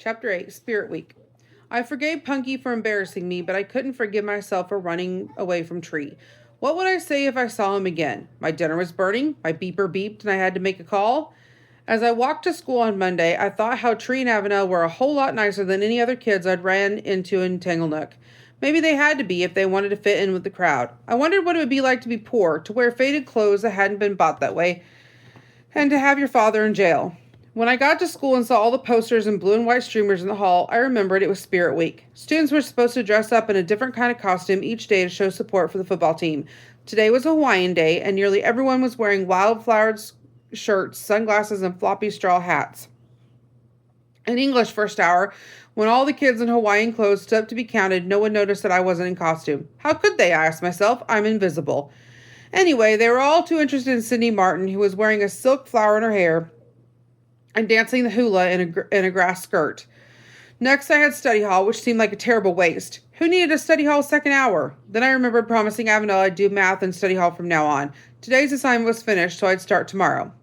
Chapter 8, Spirit Week. I forgave Punky for embarrassing me, but I couldn't forgive myself for running away from Tree. What would I say if I saw him again? My dinner was burning, my beeper beeped, and I had to make a call. As I walked to school on Monday, I thought how Tree and Avenel were a whole lot nicer than any other kids I'd ran into in Tanglenook. Maybe they had to be if they wanted to fit in with the crowd. I wondered what it would be like to be poor, to wear faded clothes that hadn't been bought that way, and to have your father in jail. When I got to school and saw all the posters and blue and white streamers in the hall, I remembered it was Spirit Week. Students were supposed to dress up in a different kind of costume each day to show support for the football team. Today was Hawaiian Day, and nearly everyone was wearing wildflowered shirts, sunglasses, and floppy straw hats. In English first hour, when all the kids in Hawaiian clothes stood up to be counted, no one noticed that I wasn't in costume. How could they? I asked myself. I'm invisible. Anyway, they were all too interested in Cindy Martin, who was wearing a silk flower in her hair and dancing the hula in a grass skirt. Next, I had study hall, which seemed like a terrible waste. Who needed a study hall second hour? Then I remembered promising Avenel I'd do math in study hall from now on. Today's assignment was finished, so I'd start tomorrow.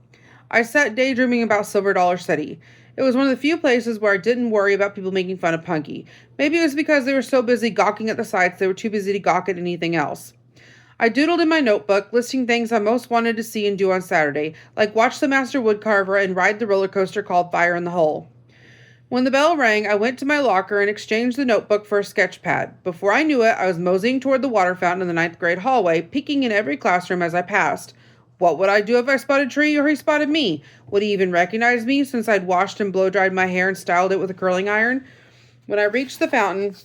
I sat daydreaming about Silver Dollar City. It was one of the few places where I didn't worry about people making fun of Punky. Maybe it was because they were so busy gawking at the sights they were too busy to gawk at anything else. I doodled in my notebook, listing things I most wanted to see and do on Saturday, like watch the master woodcarver and ride the roller coaster called Fire in the Hole. When the bell rang, I went to my locker and exchanged the notebook for a sketch pad. Before I knew it, I was moseying toward the water fountain in the ninth grade hallway, peeking in every classroom as I passed. What would I do if I spotted Tree or he spotted me? Would he even recognize me since I'd washed and blow-dried my hair and styled it with a curling iron? When I reached the fountain,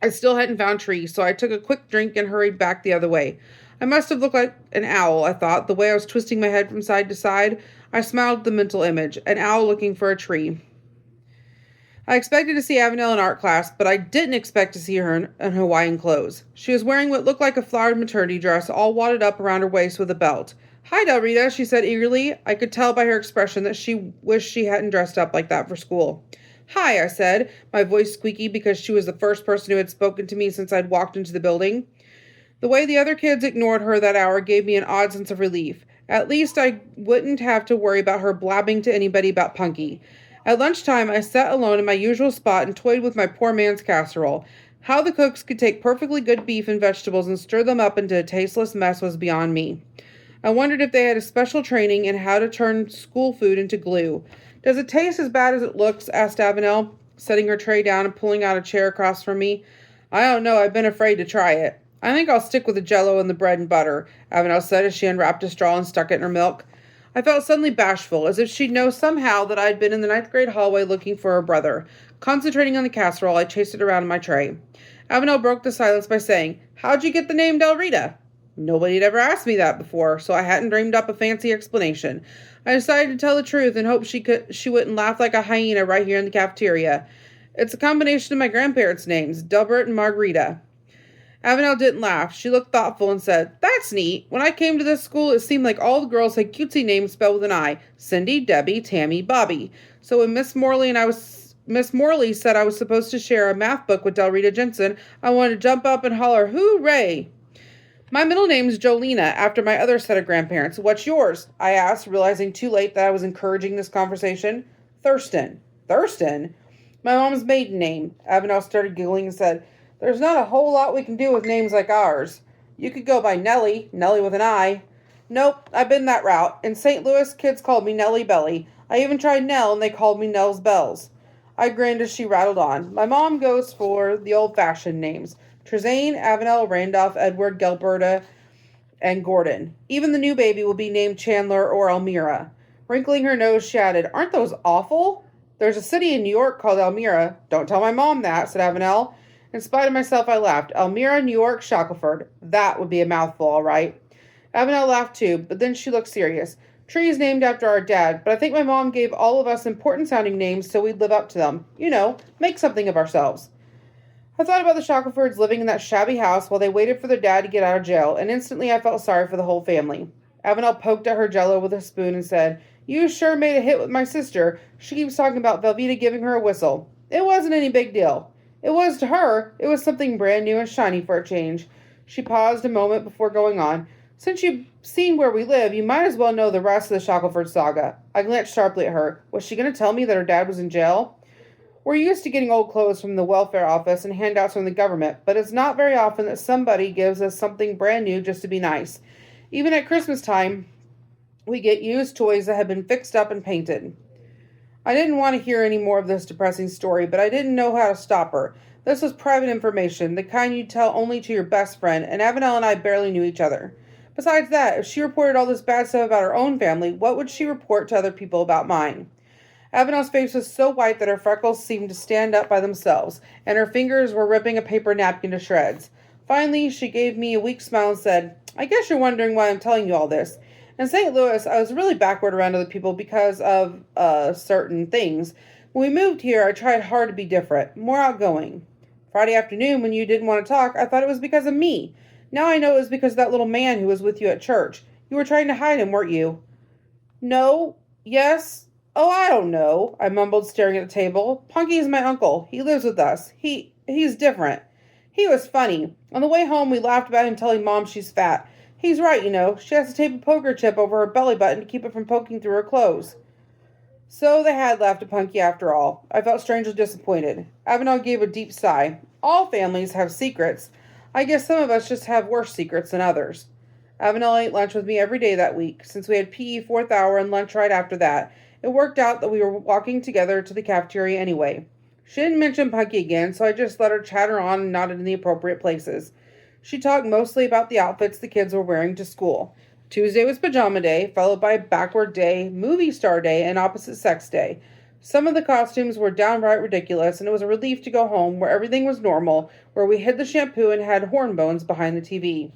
I still hadn't found Tree, so I took a quick drink and hurried back the other way. I must have looked like an owl, I thought, the way I was twisting my head from side to side. I smiled at the mental image, an owl looking for a tree. I expected to see Avenel in art class, but I didn't expect to see her in Hawaiian clothes. She was wearing what looked like a flowered maternity dress, all wadded up around her waist with a belt. "Hi, Del Rita," she said eagerly. I could tell by her expression that she wished she hadn't dressed up like that for school. "Hi," I said, my voice squeaky because she was the first person who had spoken to me since I'd walked into the building. The way the other kids ignored her that hour gave me an odd sense of relief. At least I wouldn't have to worry about her blabbing to anybody about Punky. At lunchtime, I sat alone in my usual spot and toyed with my poor man's casserole. How the cooks could take perfectly good beef and vegetables and stir them up into a tasteless mess was beyond me. I wondered if they had a special training in how to turn school food into glue. "Does it taste as bad as it looks?" asked Avenel, setting her tray down and pulling out a chair across from me. "I don't know. I've been afraid to try it." "I think I'll stick with the jello and the bread and butter," Avenel said as she unwrapped a straw and stuck it in her milk. I felt suddenly bashful, as if she'd know somehow that I'd been in the ninth grade hallway looking for her brother. Concentrating on the casserole, I chased it around in my tray. Avenel broke the silence by saying, "How'd you get the name Del Rita?" Nobody had ever asked me that before, so I hadn't dreamed up a fancy explanation. I decided to tell the truth and hoped she wouldn't laugh like a hyena right here in the cafeteria. "It's a combination of my grandparents' names, Delbert and Margarita." Avenel didn't laugh. She looked thoughtful and said, "That's neat. When I came to this school, it seemed like all the girls had cutesy names spelled with an I. Cindy, Debbie, Tammy, Bobby. So when Miss Morley said I was supposed to share a math book with Del Rita Jensen, I wanted to jump up and holler, hooray!" "My middle name's Jolena, after my other set of grandparents. What's yours?" I asked, realizing too late that I was encouraging this conversation. "Thurston." "Thurston?" "My mom's maiden name." Avenel started giggling and said, "There's not a whole lot we can do with names like ours. You could go by Nellie, Nellie with an I." "Nope, I've been that route. In St. Louis, kids called me Nellie Belly. I even tried Nell, and they called me Nell's Bells." I grinned as she rattled on. "My mom goes for the old-fashioned names. Trezane, Avenel, Randolph, Edward, Gilberta, and Gordon. Even the new baby will be named Chandler or Elmira." Wrinkling her nose, she added, "Aren't those awful?" "There's a city in New York called Elmira." "Don't tell my mom that," said Avenel. In spite of myself, I laughed. "Elmira, New York, Shackelford. That would be a mouthful, all right." Avenel laughed too, but then she looked serious. "Tree is named after our dad, but I think my mom gave all of us important-sounding names so we'd live up to them. You know, make something of ourselves." I thought about the Shackelfords living in that shabby house while they waited for their dad to get out of jail, and instantly I felt sorry for the whole family. Avenel poked at her jello with a spoon and said, "You sure made a hit with my sister. She keeps talking about Velveeta giving her a whistle. It wasn't any big deal." "It was to her. It was something brand new and shiny for a change." She paused a moment before going on. "Since you've seen where we live, you might as well know the rest of the Shackelford saga." I glanced sharply at her. Was she going to tell me that her dad was in jail? We're used to getting old clothes from the welfare office and handouts from the government, but it's not very often that somebody gives us something brand new just to be nice. Even at Christmas time, we get used toys that have been fixed up and painted. I didn't want to hear any more of this depressing story, but I didn't know how to stop her. This was private information, the kind you'd tell only to your best friend, and Avenel and I barely knew each other. Besides that, if she reported all this bad stuff about her own family, what would she report to other people about mine? Avenel's face was so white that her freckles seemed to stand up by themselves, and her fingers were ripping a paper napkin to shreds. Finally, she gave me a weak smile and said, I guess you're wondering why I'm telling you all this. In St. Louis, I was really backward around other people because of certain things. When we moved here, I tried hard to be different, more outgoing. Friday afternoon, when you didn't want to talk, I thought it was because of me. Now I know it was because of that little man who was with you at church. You were trying to hide him, weren't you? No. Yes. Oh, I don't know, I mumbled, staring at the table. Punky is my uncle. He lives with us. He's different. He was funny. On the way home, we laughed about him telling Mom she's fat. He's right, you know. She has to tape a poker chip over her belly button to keep it from poking through her clothes. So they had left a Punky after all. I felt strangely disappointed. Avenel gave a deep sigh. All families have secrets. I guess some of us just have worse secrets than others. Avenel ate lunch with me every day that week, since we had PE fourth hour and lunch right after that. It worked out that we were walking together to the cafeteria anyway. She didn't mention Punky again, so I just let her chatter on and nodded in the appropriate places. She talked mostly about the outfits the kids were wearing to school. Tuesday was pajama day, followed by backward day, movie star day, and opposite sex day. Some of the costumes were downright ridiculous, and it was a relief to go home where everything was normal, where we hid the shampoo and had horn bones behind the TV.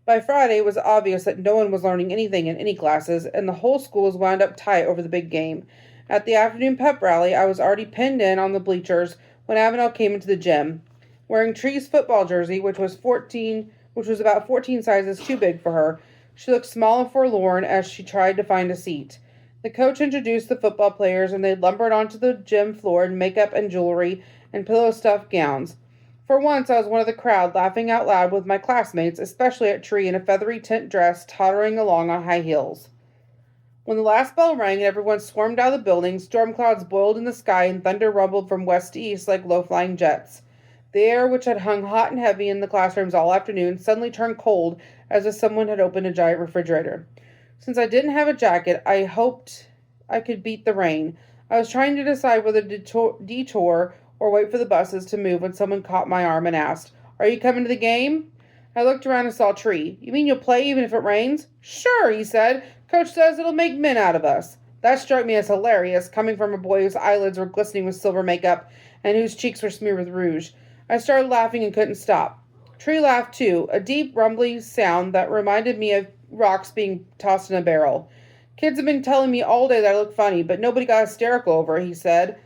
By Friday, it was obvious that no one was learning anything in any classes, and the whole school was wound up tight over the big game. At the afternoon pep rally, I was already pinned in on the bleachers when Avenel came into the gym. Wearing Tree's football jersey, which was about 14 sizes too big for her, she looked small and forlorn as she tried to find a seat. The coach introduced the football players, and they lumbered onto the gym floor in makeup and jewelry and pillow-stuffed gowns. For once, I was one of the crowd, laughing out loud with my classmates, especially at Tree in a feathery tint dress tottering along on high heels. When the last bell rang and everyone swarmed out of the building, storm clouds boiled in the sky and thunder rumbled from west to east like low-flying jets. The air, which had hung hot and heavy in the classrooms all afternoon, suddenly turned cold as if someone had opened a giant refrigerator. Since I didn't have a jacket, I hoped I could beat the rain. I was trying to decide whether to detour or wait for the buses to move when someone caught my arm and asked, Are you coming to the game? I looked around and saw Tree. You mean you'll play even if it rains? Sure, he said. Coach says it'll make men out of us. That struck me as hilarious, coming from a boy whose eyelids were glistening with silver makeup and whose cheeks were smeared with rouge. I started laughing and couldn't stop. Tree laughed too, a deep, rumbly sound that reminded me of rocks being tossed in a barrel. Kids have been telling me all day that I look funny, but nobody got hysterical over it, he said.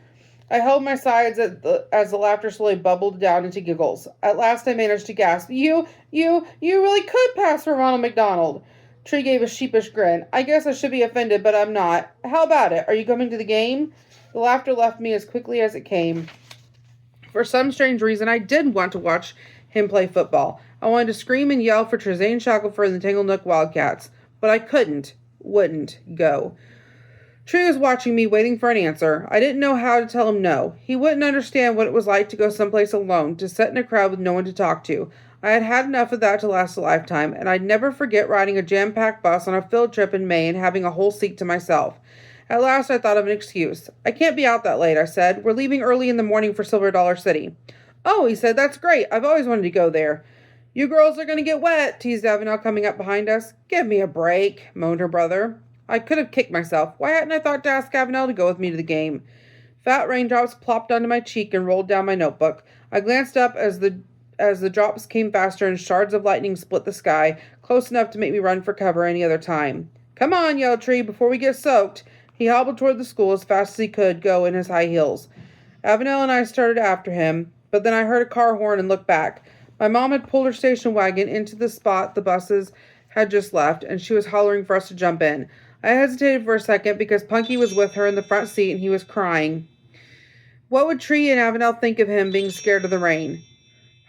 I held my sides as the laughter slowly bubbled down into giggles. At last I managed to gasp, You really could pass for Ronald McDonald. Tree gave a sheepish grin. I guess I should be offended, but I'm not. How about it? Are you coming to the game? The laughter left me as quickly as it came. For some strange reason, I did want to watch him play football. I wanted to scream and yell for Trezane Shackelford and the Tanglenook Wildcats, but I wouldn't go. Tree was watching me, waiting for an answer. I didn't know how to tell him no. He wouldn't understand what it was like to go someplace alone, to sit in a crowd with no one to talk to. I had had enough of that to last a lifetime, and I'd never forget riding a jam-packed bus on a field trip in May and having a whole seat to myself. At last I thought of an excuse. I can't be out that late, I said. We're leaving early in the morning for Silver Dollar City. Oh, he said, that's great. I've always wanted to go there. You girls are going to get wet, teased Avenel coming up behind us. Give me a break, moaned her brother. I could have kicked myself. Why hadn't I thought to ask Avenel to go with me to the game? Fat raindrops plopped onto my cheek and rolled down my notebook. I glanced up as the drops came faster and shards of lightning split the sky, close enough to make me run for cover any other time. Come on, yelled Tree, before we get soaked. He hobbled toward the school as fast as he could go in his high heels. Avenel and I started after him, but then I heard a car horn and looked back. My mom had pulled her station wagon into the spot the buses had just left, and she was hollering for us to jump in. I hesitated for a second because Punky was with her in the front seat and he was crying. What would Tree and Avenel think of him being scared of the rain?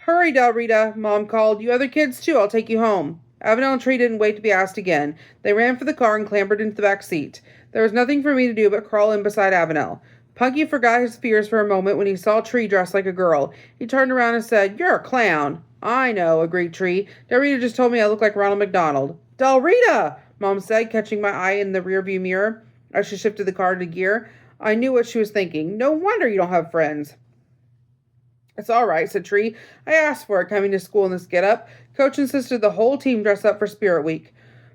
Hurry, Del Rita, Mom called. You other kids too, I'll take you home. Avenel and Tree didn't wait to be asked again. They ran for the car and clambered into the back seat. There was nothing for me to do but crawl in beside Avenel. Punky forgot his fears for a moment when he saw Tree dressed like a girl. He turned around and said, "You're a clown." "I know," agreed Tree. "Del Rita just told me I look like Ronald McDonald." "Del Rita!" Mom said, catching my eye in the rearview mirror as she shifted the car into gear. I knew what she was thinking. No wonder you don't have friends. "It's all right," said Tree. "I asked for it coming to school in this get-up. Coach insisted the whole team dress up for Spirit Week."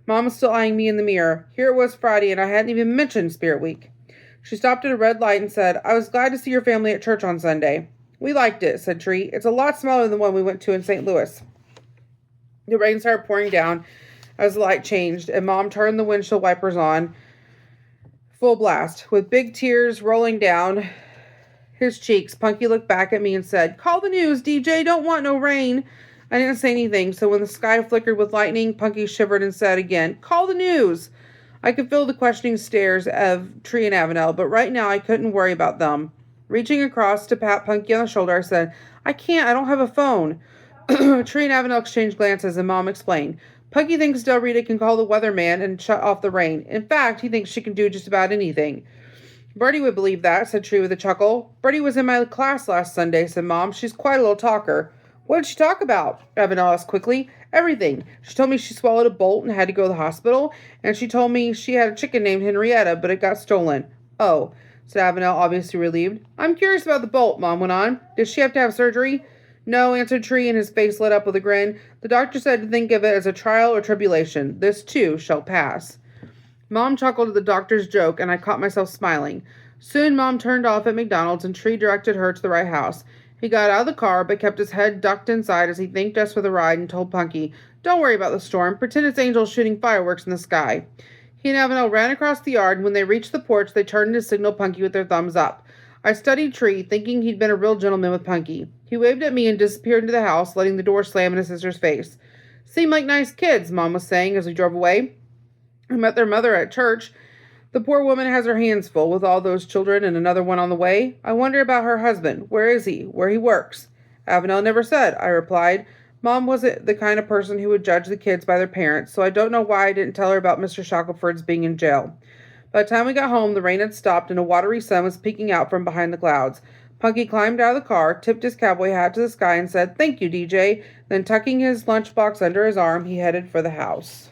Mom was still eyeing me in the mirror. Here it was Friday, and I hadn't even mentioned Spirit Week. She stopped at a red light and said, "I was glad to see your family at church on Sunday." "We liked it," said Tree. "It's a lot smaller than the one we went to in St. Louis." The rain started pouring down as the light changed, and Mom turned the windshield wipers on full blast. With big tears rolling down his cheeks, Punky looked back at me and said, "Call the news, DJ. Don't want no rain." I didn't say anything, so when the sky flickered with lightning, Punky shivered and said again, "Call the news." I could feel the questioning stares of Tree and Avenel, but right now I couldn't worry about them. Reaching across to pat Punky on the shoulder, I said, I don't have a phone." Tree and Avenel exchanged glances, and Mom explained. "Punky thinks Del Rita can call the weatherman and shut off the rain. In fact, he thinks she can do just about anything." "Bertie would believe that," said Tree with a chuckle. "Bertie was in my class last Sunday," said Mom. "She's quite a little talker." "What did she talk about?" Avenel asked quickly. "Everything. She told me she swallowed a bolt and had to go to the hospital, and she told me she had a chicken named Henrietta, but it got stolen." "Oh," said Avenel, obviously relieved. "I'm curious about the bolt," Mom went on. "Did she have to have surgery?" "No," answered Tree, and his face lit up with a grin. "The doctor said to think of it as a trial or tribulation. This, too, shall pass." Mom chuckled at the doctor's joke, and I caught myself smiling. Soon Mom turned off at McDonald's, and Tree directed her to the right house. He got out of the car, but kept his head ducked inside as he thanked us for the ride and told Punky, "Don't worry about the storm. Pretend it's angels shooting fireworks in the sky." He and Avenel ran across the yard, and when they reached the porch, they turned to signal Punky with their thumbs up. I studied Tree, thinking he'd been a real gentleman with Punky. He waved at me and disappeared into the house, letting the door slam in his sister's face. "Seem like nice kids," Mom was saying as we drove away. "I met their mother at church. The poor woman has her hands full with all those children and another one on the way. I wonder about her husband. Where is he? Where he works?" "Avenel never said," I replied. Mom wasn't the kind of person who would judge the kids by their parents, so I don't know why I didn't tell her about Mr. Shackelford's being in jail. By the time we got home, the rain had stopped and a watery sun was peeking out from behind the clouds. Punky climbed out of the car, tipped his cowboy hat to the sky, and said, "Thank you, DJ." Then, tucking his lunchbox under his arm, he headed for the house.